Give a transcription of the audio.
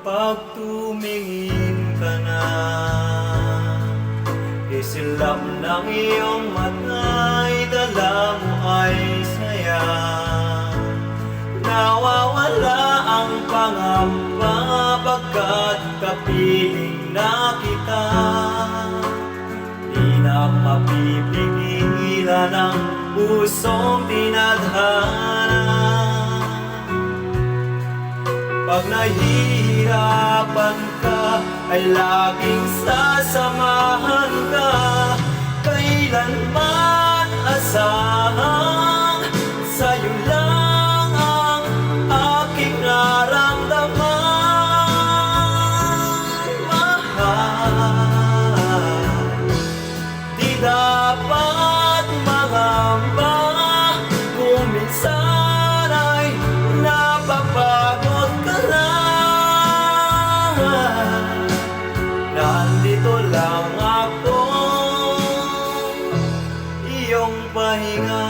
Pag tumingin ka na, isilap ng iyong mata'y dala mo ay saya. Nawawala ang pangamba pagkat kapiling na kita. Di na mapipigilan ang pusong tinadhana. Pag nahihirapan ka, ay laging sasamahan ka. Kailanman asahang sa'yo lang ang aking naramdaman. Mahal, di dapat mangamba kung minsan ay napapagod ka na. Nandito lang ako, iyong pahinga.